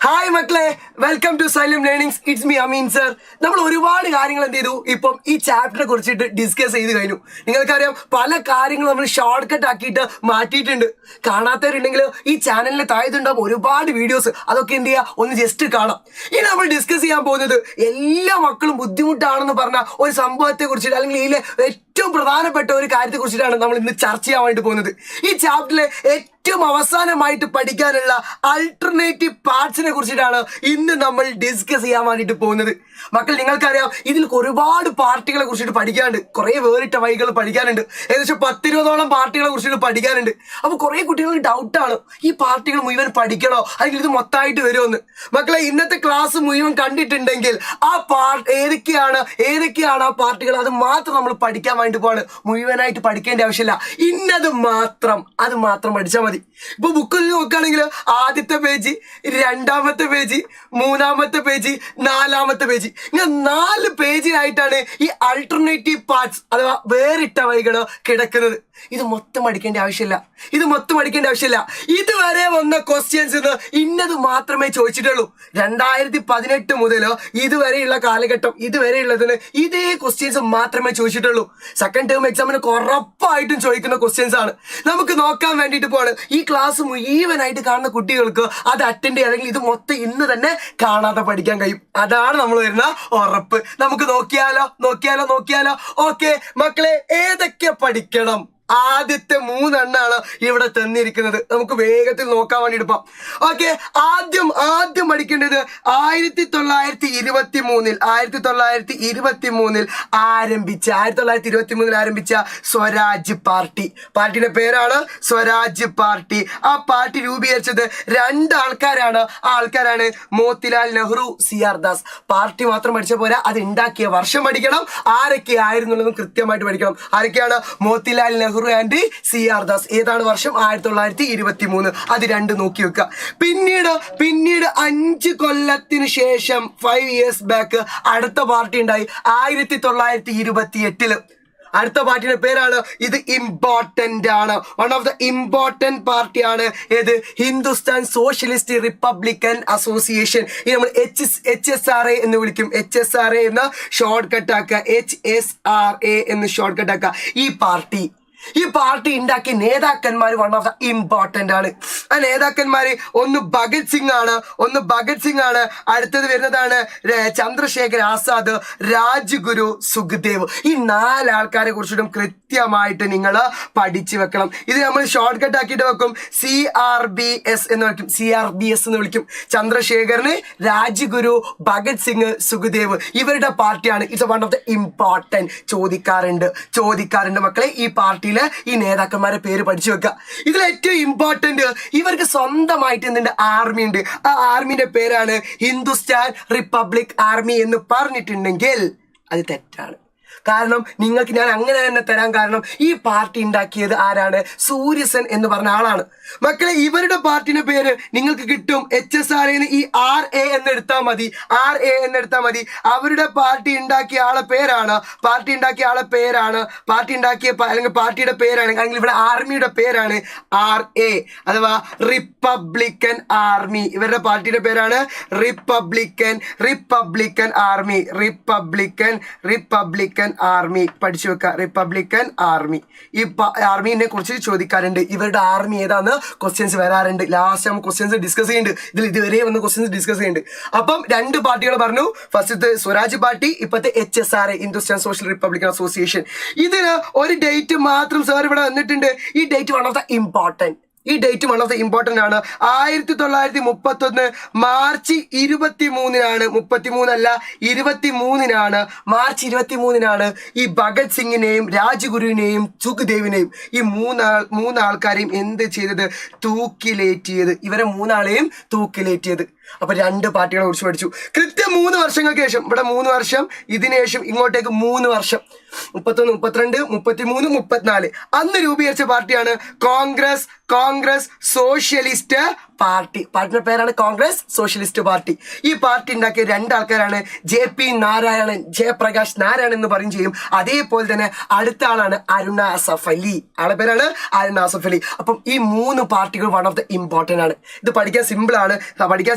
Hi മക്കളെ, welcome to Xylem learnings. It's me Ameen sir. നമ്മൾ ഒരുപാട് കാര്യങ്ങൾ എന്ത് ചെയ്തു, ഇപ്പം ഈ ചാപ്റ്ററെ കുറിച്ചിട്ട് ഡിസ്കസ് ചെയ്ത് കഴിഞ്ഞു. നിങ്ങൾക്കറിയാം, പല കാര്യങ്ങളും നമ്മൾ ഷോർട്ട് കട്ട് ആക്കിയിട്ട് മാറ്റിയിട്ടുണ്ട്. കാണാത്തവരുണ്ടെങ്കിൽ ഈ ചാനലിന് താഴെയുണ്ടാവും ഒരുപാട് വീഡിയോസ്, അതൊക്കെ എന്ത് ചെയ്യുക, ഒന്ന് ജസ്റ്റ് കാണാം. ഇനി നമ്മൾ ഡിസ്കസ് ചെയ്യാൻ പോകുന്നത് എല്ലാ മക്കളും ബുദ്ധിമുട്ടാണെന്ന് പറഞ്ഞ ഒരു സംഭവത്തെ കുറിച്ചിട്ട്, അല്ലെങ്കിൽ ഇതിലെ ഏറ്റവും പ്രധാനപ്പെട്ട ഒരു കാര്യത്തെ കുറിച്ചിട്ടാണ് നമ്മൾ ഇന്ന് ചർച്ച ചെയ്യാൻ വേണ്ടി പോകുന്നത്. ഈ ചാപ്റ്ററിലെ ഏറ്റവും അവസാനമായിട്ട് പഠിക്കാനുള്ള ആൾട്ടർനേറ്റീവ് പാർട്സിനെ കുറിച്ചിട്ടാണ് ഇന്ന് നമ്മൾ ഡിസ്കസ് ചെയ്യാൻ വേണ്ടിയിട്ട് പോകുന്നത്. മക്കൾ, നിങ്ങൾക്കറിയാം, ഇതിൽ ഒരുപാട് പാർട്ടികളെ കുറിച്ചിട്ട് പഠിക്കാനുണ്ട്, കുറെ വേറിട്ട വഴികൾ പഠിക്കാനുണ്ട്. ഏകദേശം 10-20ഓളം പാർട്ടികളെ കുറിച്ചിട്ട് പഠിക്കാനുണ്ട്. അപ്പോൾ കുറെ കുട്ടികൾക്ക് ഡൗട്ടാണ്, ഈ പാർട്ടികൾ മുഴുവൻ പഠിക്കണോ, അല്ലെങ്കിൽ ഇത് മൊത്തമായിട്ട് വരുമെന്ന്. മക്കളെ, ഇന്നത്തെ ക്ലാസ് മുഴുവൻ കണ്ടിട്ടുണ്ടെങ്കിൽ ആ ഏതൊക്കെയാണ് ആ പാർട്ടികൾ, അത് മാത്രം നമ്മൾ പഠിക്കാൻ വേണ്ടി പോവാണ്. മുഴുവനായിട്ട് പഠിക്കേണ്ട ആവശ്യമില്ല, അത് മാത്രം പഠിച്ചാൽ മതി. ഇപ്പൊ ബുക്കിൽ നോക്കുകയാണെങ്കിൽ ആദ്യത്തെ പേജ്, രണ്ടാമത്തെ പേജ്, മൂന്നാമത്തെ പേജ്, നാലാമത്തെ പേജ്, ഇങ്ങനെ 4 പേജിലായിട്ടാണ് ഈ ആൾട്ടർനേറ്റീവ് പാർട്സ് അഥവാ വേറിട്ട വഴികൾ കിടക്കുന്നത്. ഇത് മൊത്തം പഠിക്കേണ്ട ആവശ്യമില്ല. ഇതുവരെ വന്ന ക്വസ്റ്റ്യൻസ് ഇന്നത് മാത്രമേ ചോദിച്ചിട്ടുള്ളൂ. 2018 മുതൽ ഇതുവരെയുള്ള കാലഘട്ടം, ഇതുവരെയുള്ളതിന് ഇതേ ക്വസ്റ്റ്യൻസ് മാത്രമേ ചോദിച്ചിട്ടുള്ളൂ. സെക്കൻഡ് ടേം എക്സാമിന് ഉറപ്പായിട്ടും ചോദിക്കുന്ന ക്വസ്റ്റ്യൻസ് ആണ്. നമുക്ക് നോക്കാൻ വേണ്ടിയിട്ട് പോവാണ്. ഈ ക്ലാസ് മുഴുവനായിട്ട് കാണുന്ന കുട്ടികൾക്ക് അത് അറ്റൻഡ് ചെയ്യുക, അല്ലെങ്കിൽ ഇത് മൊത്തം ഇന്ന് തന്നെ കാണാതെ പഠിക്കാൻ കഴിയും. അതാണ് നമ്മൾ വരുന്ന ഉറപ്പ്. നമുക്ക് നോക്കിയാലോ. ഓക്കെ മക്കളെ, ഏതൊക്കെ പഠിക്കണം? ആദ്യത്തെ 3 എണ്ണാണ് ഇവിടെ തന്നിരിക്കുന്നത്. നമുക്ക് വേഗത്തിൽ നോക്കാൻ വേണ്ടിയിട്ട് പോവാം. ഓക്കെ, ആദ്യം പഠിക്കേണ്ടത് 1923 ആരംഭിച്ച സ്വരാജ് പാർട്ടി. പാർട്ടിയുടെ പേരാണ് സ്വരാജ് പാർട്ടി. ആ പാർട്ടി രൂപീകരിച്ചത് 2 ആൾക്കാരാണ്. ആ ആൾക്കാരാണ് മോത്തിലാൽ നെഹ്റു, CR ദാസ്. പാർട്ടി മാത്രം പഠിച്ച പോരാ, അത് ഉണ്ടാക്കിയ വർഷം പഠിക്കണം, ആരൊക്കെ ആയിരുന്നുള്ളതും കൃത്യമായിട്ട് പഠിക്കണം. ആരൊക്കെയാണ്? Motilal Nehru and CR Das. ഏതാണ് വർഷം? 1923. അത് 2 നോക്കി വെക്കുക. പിന്നീട് 5 കൊല്ലത്തിന് ശേഷം 5 years ബാക്ക് അടുത്ത പാർട്ടി ഉണ്ടായി 1928. അടുത്ത പാർട്ടിയുടെ പേരാണ്, ഇത് ഇമ്പോർട്ടന്റ് ആണ്, വൺ ഓഫ് ദ ഇമ്പോർട്ടന്റ് പാർട്ടിയാണ്. ഏത്? Hindustan socialist Republican association. ഈ നമ്മൾ HSRA എന്ന് വിളിക്കും. HSRA എന്ന് ഷോർട്ട് കട്ട് ആക്കുക. HSRA എന്ന് ഷോർട്ട് കട്ട് ആക്കുക. ഈ പാർട്ടി ഉണ്ടാക്കിയ നേതാക്കന്മാർ വൺ ഓഫ് ദ ഇമ്പോർട്ടന്റ് ആണ്. ആ നേതാക്കന്മാര് ഒന്ന് ഭഗത് സിംഗ് ആണ്. അടുത്തത് വരുന്നതാണ് ചന്ദ്രശേഖർ ആസാദ്, രാജ്ഗുരു, സുഖ്ദേവ്. ഈ 4 ആൾക്കാരെ കുറിച്ചിട്ടും കൃത്യമായിട്ട് നിങ്ങൾ പഠിച്ചു വെക്കണം. ഇത് നമ്മൾ ഷോർട്ട് കട്ട് ആക്കിയിട്ട് വെക്കും. CRBS എന്ന് വിളിക്കും. ചന്ദ്രശേഖറിന്, രാജ്ഗുരു, ഭഗത് സിംഗ്, സുഖ്ദേവ്, ഇവരുടെ പാർട്ടിയാണ്. It's one of the important. ചോദിക്കാറുണ്ട് മക്കളെ. ഈ പാർട്ടി ഈ നേതാക്കന്മാരെ പേര് പഠിച്ചു വെക്കുക. ഇതിൽ ഏറ്റവും ഇമ്പോർട്ടന്റ്, ഇവർക്ക് സ്വന്തമായിട്ട് എന്തുണ്ട്? ആർമി ഉണ്ട്. ആ ആർമിന്റെ പേരാണ് ഹിന്ദുസ്ഥാൻ റിപ്പബ്ലിക് ആർമി എന്ന് പറഞ്ഞിട്ടുണ്ടെങ്കിൽ അത് തെറ്റാണ്. കാരണം നിങ്ങൾക്ക് ഞാൻ അങ്ങനെ തന്നെ തരാൻ കാരണം, ഈ പാർട്ടി ഉണ്ടാക്കിയത് ആരാണ്? സൂര്യസെൻ എന്ന് പറഞ്ഞ ആളാണ്. മക്കളെ, ഇവരുടെ പാർട്ടിയുടെ പേര് നിങ്ങൾക്ക് കിട്ടും. HSRA ഈ RA എന്ന് എടുത്താൽ മതി. അവരുടെ പാർട്ടി ഉണ്ടാക്കിയ ആളെ പേരാണ്, അല്ലെങ്കിൽ പാർട്ടിയുടെ പേരാണ്, അല്ലെങ്കിൽ ഇവിടെ ആർമിയുടെ പേരാണ് RA അഥവാ റിപ്പബ്ലിക്കൻ ആർമി. ഇവരുടെ പാർട്ടിയുടെ പേരാണ് റിപ്പബ്ലിക്കൻ ആർമി. പഠിച്ചു വെക്കുക, റിപ്പബ്ലിക്കൻ ആർമി. ഈ ആർമിനെ കുറിച്ച് ചോദിക്കാറുണ്ട്. ഇവരുടെ ആർമി ഏതാന്ന് ക്വസ്റ്റ്യൻസ് വരാറുണ്ട്. ലാസ്റ്റ് നമ്മൾ ക്വസ്റ്റ്യൻസ് ഡിസ്കസ് ചെയ്യുന്നുണ്ട്. ഇതുവരെ വന്ന ക്വസ്റ്റ്യൻസ് ഡിസ്കസ് ചെയ്യുന്നുണ്ട്. അപ്പം 2 പാർട്ടികൾ പറഞ്ഞു. ഫസ്റ്റത്തെ സ്വരാജ് പാർട്ടി, ഇപ്പോഴത്തെ HSRA Hindustan social Republican association. ഇതിന് ഒരു ഡേറ്റ് മാത്രം സാർ ഇവിടെ വന്നിട്ടുണ്ട്. ഈ date one of the important ആണ്. 1931 മാർച്ച് 23 മാർച്ച് 23 ഈ ഭഗത് സിംഗിനെയും രാജ്ഗുരുവിനെയും സുഖ്ദേവിനെയും ഈ 3 ആൾക്കാരെയും എന്ത് ചെയ്തത്? തൂക്കിലേറ്റിയത്. ഇവരെ 3 ആളെയും തൂക്കിലേറ്റിയത്. അപ്പൊ 2 പാർട്ടികളെ കുറിച്ച് പഠിച്ചു. കൃത്യം 3 വർഷങ്ങൾക്ക് ശേഷം, ഇവിടെ 3 വർഷം, ഇതിനു ശേഷം ഇങ്ങോട്ടേക്ക് 3 വർഷം, 31, 32, 33, 34, അന്ന് രൂപീകരിച്ച പാർട്ടിയാണ് കോൺഗ്രസ് സോഷ്യലിസ്റ്റ് പാർട്ടിയുടെ പേരാണ് കോൺഗ്രസ് സോഷ്യലിസ്റ്റ് പാർട്ടി. ഈ പാർട്ടി ഉണ്ടാക്കിയ രണ്ടാൾക്കാരാണ് JP നാരായണൻ, ജയപ്രകാശ് നാരായണൻ എന്ന് പറയും ചെയ്യും. അതേപോലെ തന്നെ അടുത്ത ആളാണ് അരുണ അസഫ് അലി, ആളുടെ പേരാണ് അരുണ അസഫ് അലി. അപ്പം ഈ 3 പാർട്ടികൾ വൺ ഓഫ് ദ ഇമ്പോർട്ടൻ്റ് ആണ്. ഇത് പഠിക്കാൻ സിമ്പിൾ ആണ്.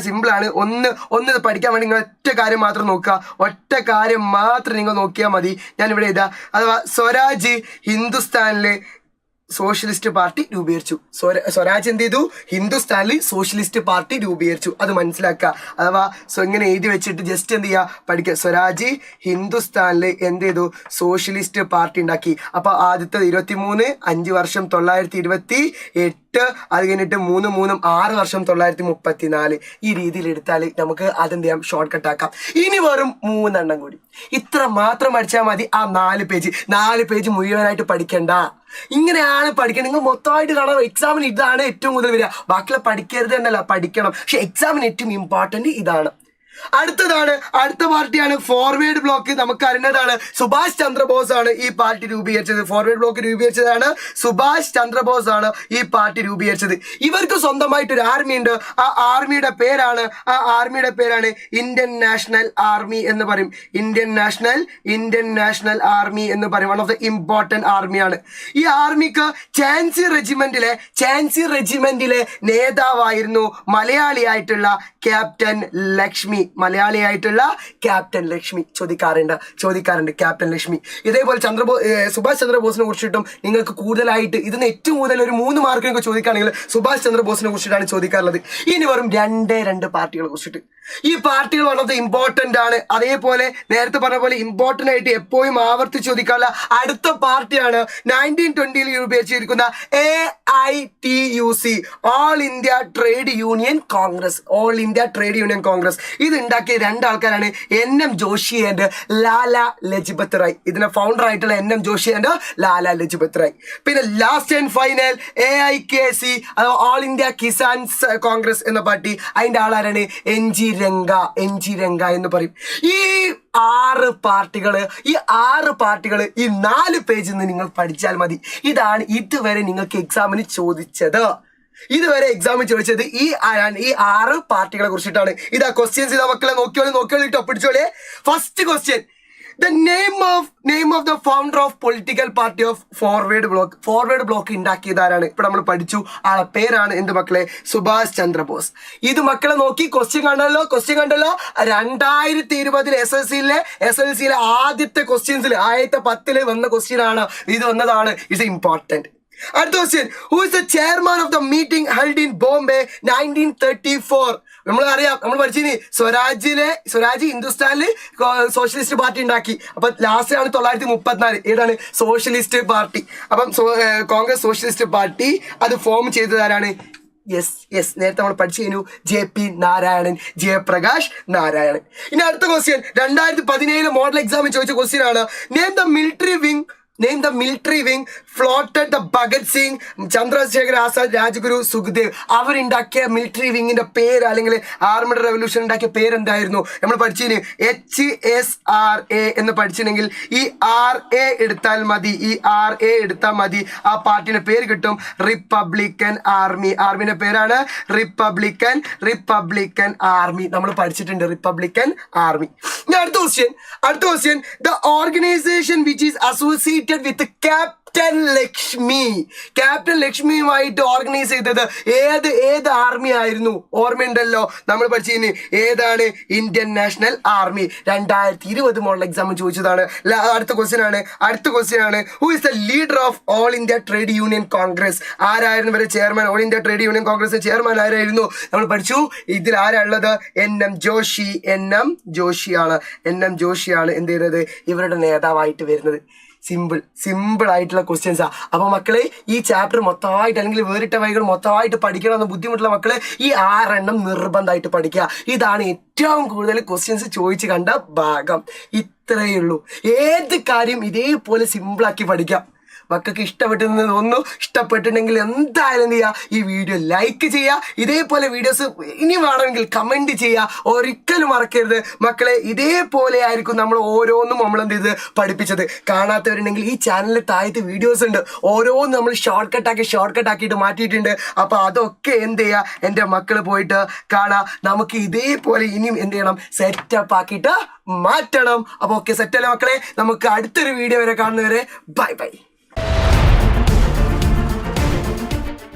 ഒന്ന് ഇത് പഠിക്കാൻ വേണ്ടി നിങ്ങൾ ഒറ്റ കാര്യം മാത്രം നോക്കുക, ഒറ്റ കാര്യം മാത്രം നിങ്ങൾ നോക്കിയാൽ മതി. ഞാനിവിടെ ഇതാ, അഥവാ സ്വരാജ് ഹിന്ദുസ്ഥാനിലെ സോഷ്യലിസ്റ്റ് പാർട്ടി രൂപീകരിച്ചു. സ്വരാജ് എന്ത് ചെയ്തു? ഹിന്ദുസ്ഥാനിൽ സോഷ്യലിസ്റ്റ് പാർട്ടി രൂപീകരിച്ചു. അത് മനസ്സിലാക്കുക. അഥവാ ഇങ്ങനെ എഴുതി വെച്ചിട്ട് ജസ്റ്റ് എന്ത് ചെയ്യുക, പഠിക്കുക. സ്വരാജ് ഹിന്ദുസ്ഥാനിൽ എന്ത് ചെയ്തു? സോഷ്യലിസ്റ്റ് പാർട്ടി ഉണ്ടാക്കി. അപ്പൊ ആദ്യത്തെ 23, 5 വർഷം 928, അത് കഴിഞ്ഞിട്ട് 3 6 വർഷം 934. ഈ രീതിയിൽ എടുത്താൽ നമുക്ക് അതെന്ത് ചെയ്യാം, ഷോർട്ട് കട്ട് ആക്കാം. ഇനി വെറും 3 എണ്ണം കൂടി, ഇത്ര മാത്രം പഠിച്ചാൽ മതി. ആ 4 പേജ് മുഴുവനായിട്ട് പഠിക്കണ്ട. ഇങ്ങനെയാണ് പഠിക്കണം. നിങ്ങൾ മൊത്തമായിട്ട് കാണാം. എക്സാമിന് ഇതാണ് ഏറ്റവും കൂടുതൽ വരിക. ബാക്കിയുള്ള പഠിക്കരുത് എന്നല്ല, പഠിക്കണം. പക്ഷെ എക്സാമിന് ഏറ്റവും ഇമ്പോർട്ടന്റ് ഇതാണ്. അടുത്ത പാർട്ടിയാണ് ഫോർവേഡ് ബ്ലോക്ക്. നമുക്ക് അറിയുന്നതാണ് സുഭാഷ് ചന്ദ്രബോസ് ആണ് ഈ പാർട്ടി രൂപീകരിച്ചത്. ഫോർവേഡ് ബ്ലോക്ക് രൂപീകരിച്ചതാണ് സുഭാഷ് ചന്ദ്രബോസ് ആണ് ഈ പാർട്ടി രൂപീകരിച്ചത്. ഇവർക്ക് സ്വന്തമായിട്ട് ഒരു ആർമി ഉണ്ട്. ആ ആർമിയുടെ പേരാണ് ഇന്ത്യൻ നാഷണൽ ആർമി എന്ന് പറയും. ഇന്ത്യൻ നാഷണൽ ആർമി എന്ന് പറയും. വൺ ഓഫ് ദ ഇമ്പോർട്ടന്റ് ആർമിയാണ്. ഈ ആർമിക്ക് ഝാൻസി റെജിമെന്റിലെ നേതാവായിരുന്നു മലയാളിയായിട്ടുള്ള ക്യാപ്റ്റൻ ലക്ഷ്മി. ചോദിക്കാറുണ്ട് ക്യാപ്റ്റൻ ലക്ഷ്മി. ഇതേപോലെ സുഭാഷ് ചന്ദ്രബോസിനെ കുറിച്ചിട്ടും നിങ്ങൾക്ക് കൂടുതലായിട്ട് ഇതിന് ഏറ്റവും കൂടുതൽ ഒരു 3 മാർക്കിനൊക്കെ ചോദിക്കുകയാണെങ്കിൽ സുഭാഷ് ചന്ദ്രബോസിനെ കുറിച്ചിട്ടാണ് ചോദിക്കാറുള്ളത്. ഇനി വെറും 2 പാർട്ടികളെ കുറിച്ചിട്ട്. ഈ പാർട്ടികൾ വൺ ഓഫ് ദ ഇമ്പോർട്ടന്റ് ആണ്. അതേപോലെ നേരത്തെ പറഞ്ഞ പോലെ ഇമ്പോർട്ടന്റ് ആയിട്ട് എപ്പോഴും ആവർത്തിച്ച് ചോദിക്കാനുള്ള അടുത്ത പാർട്ടിയാണ് 1920 രൂപീകരിച്ചിരിക്കുന്ന AITUC, all India trade union Congress. ഇത് ഉണ്ടാക്കിയ 2 ആൾക്കാരാണ് NM ജോഷി ആൻഡ് ലാല ലജ്പത് റായ്. ഇതിന്റെ ഫൗണ്ടർ ആയിട്ടുള്ള NM ജോഷി ആൻഡ് ലാല ലജ്പത് റായ്. പിന്നെ last and final AIKC, all India Kisans Congress എന്ന പാർട്ടി. അതിന്റെ ആളാരാണ്? NG രംഗ എന്ന് പറയും. ഈ 6 പാർട്ടികള് ഈ 4 പേജിൽ നിന്ന് നിങ്ങൾ പഠിച്ചാൽ മതി. ഇതാണ് ഇതുവരെ നിങ്ങൾക്ക് എക്സാമിന് ചോദിച്ചത്. ഈ 6 പാർട്ടികളെ കുറിച്ചിട്ടാണ്. ഇതാ ക്വസ്റ്റ്യൻസ്. ഇതാ മക്കളെ നോക്കിയോളി പിടിച്ചോളെ. First question, the name of the founder of political party of forward block ഉണ്ടാക്കിയതാരാണ്? ഇപ്പൊ നമ്മൾ പഠിച്ചു. ആളെ പേരാണ് എന്ത് മക്കളെ? സുഭാഷ് ചന്ദ്രബോസ്. ഇത് മക്കളെ നോക്കി ക്വസ്റ്റ്യൻ കണ്ടല്ലോ. 2020 SLC ആദ്യത്തെ ക്വസ്റ്റ്യൻസിൽ 10 വന്ന ക്വസ്റ്റ്യൻ ആണ് ഇത്. വന്നതാണ്. It's important. അടുത്ത question, who is the chairman of the meeting held in Bombay 1934? നമ്മൾ പഠിച്ചിനി സ്വരാജ് ഹിന്ദുസ്ഥാനിൽ സോഷ്യലിസ്റ്റ് പാർട്ടി ഉണ്ടാക്കി. അപ്പൊ ലാസ്റ്റ് ആണ് 934. ഏതാണ്? Socialist party. അപ്പം കോൺഗ്രസ് സോഷ്യലിസ്റ്റ് പാർട്ടി അത് ഫോം ചെയ്തതാരാണ്? യെസ് നേരത്തെ നമ്മൾ പഠിച്ചു കഴിഞ്ഞു. JP നാരായണൻ, ജയപ്രകാശ് നാരായണൻ. ഇനി അടുത്ത ക്വസ്റ്റ്യൻ 2017 മോഡൽ എക്സാമിൽ ചോദിച്ച ക്വസ്റ്റ്യൻ ആണ്. Name the military wing floated the Bhagat Singh, Chandrasekhar Azad, Rajguru, Sukhdev. അവരുണ്ടാക്കിയ മിലിറ്ററി വിങ്ങിന്റെ പേര് അല്ലെങ്കിൽ ആർമഡ് റെവല്യൂഷൻ ഉണ്ടാക്കിയ പേരെന്തായിരുന്നു? നമ്മൾ പഠിച്ചിന് HSRA എന്ന് പഠിച്ചിട്ടുണ്ടെങ്കിൽ ഈ RA എടുത്താൽ മതി. ആ പാർട്ടിയുടെ പേര് കിട്ടും റിപ്പബ്ലിക്കൻ ആർമി. ആർമിയുടെ പേരാണ് റിപ്പബ്ലിക്കൻ ആർമി. നമ്മൾ പഠിച്ചിട്ടുണ്ട് റിപ്പബ്ലിക്കൻ ആർമി. ഇനി അടുത്ത question, the organisation which is associated with captain ലക്ഷ്മിയുമായിട്ട് ഓർഗനൈസ് ചെയ്തത് ഏത് ആർമി ആയിരുന്നു? ഓർമ്മയുണ്ടല്ലോ, നമ്മൾ പഠിച്ചതിന് ഏതാണ്? Indian national army. 2020 മോഡൽ എക്സാമിൽ ചോദിച്ചതാണ്. അടുത്ത ക്വസ്റ്റ്യൻ ആണ് who is the leader of all India trade union Congress? ആരായിരുന്നു ഇവരെ chairman? All India trade union Congress chairman ആരായിരുന്നു? നമ്മൾ പഠിച്ചു. ഇതിൽ ആരാളുള്ളത്? NM ജോഷിയാണ് എന്ത് ചെയ്യുന്നത്? ഇവരുടെ നേതാവായിട്ട് വരുന്നത്. സിമ്പിൾ ആയിട്ടുള്ള ക്വസ്റ്റ്യൻസാ. അപ്പൊ മക്കളെ ഈ ചാപ്റ്റർ മൊത്തമായിട്ട് അല്ലെങ്കിൽ വേറിട്ട വഴികൾ മൊത്തമായിട്ട് പഠിക്കണമെന്ന് ബുദ്ധിമുട്ടുള്ള മക്കളെ ഈ 6 എണ്ണം നിർബന്ധമായിട്ട് പഠിക്കുക. ഇതാണ് ഏറ്റവും കൂടുതൽ ക്വസ്റ്റ്യൻസ് ചോദിച്ച് കണ്ട ഭാഗം. ഇത്രയേ ഉള്ളൂ. ഏത് കാര്യം ഇതേപോലെ സിമ്പിളാക്കി പഠിക്കാം. മക്കൾക്ക് ഇഷ്ടപ്പെട്ടെന്ന് തോന്നുന്നു. ഇഷ്ടപ്പെട്ടിട്ടുണ്ടെങ്കിൽ എന്തായാലും എന്ത് ചെയ്യുക, ഈ വീഡിയോ ലൈക്ക് ചെയ്യുക. ഇതേപോലെ വീഡിയോസ് ഇനി വേണമെങ്കിൽ കമന്റ് ചെയ്യുക. ഒരിക്കലും മറക്കരുത് മക്കളെ. ഇതേപോലെ ആയിരിക്കും നമ്മൾ ഓരോന്നും നമ്മൾ എന്ത് ചെയ്ത് പഠിപ്പിച്ചത്. കാണാത്തവരുണ്ടെങ്കിൽ ഈ ചാനലിൽ താഴത്ത് വീഡിയോസ് ഉണ്ട്, ഓരോന്നും നമ്മൾ ഷോർട്ട് കട്ട് ആക്കിയിട്ട് മാറ്റിയിട്ടുണ്ട്. അപ്പൊ അതൊക്കെ എന്ത് ചെയ്യുക, എൻ്റെ മക്കൾ പോയിട്ട് കാണാം. നമുക്ക് ഇതേപോലെ ഇനിയും എന്ത് ചെയ്യണം, സെറ്റപ്പ് ആക്കിയിട്ട് മാറ്റണം. അപ്പൊ ഓക്കെ, സെറ്റല്ലേ മക്കളെ. നമുക്ക് അടുത്തൊരു വീഡിയോ വരെ കാണുന്നവരെ ബൈ ബൈ.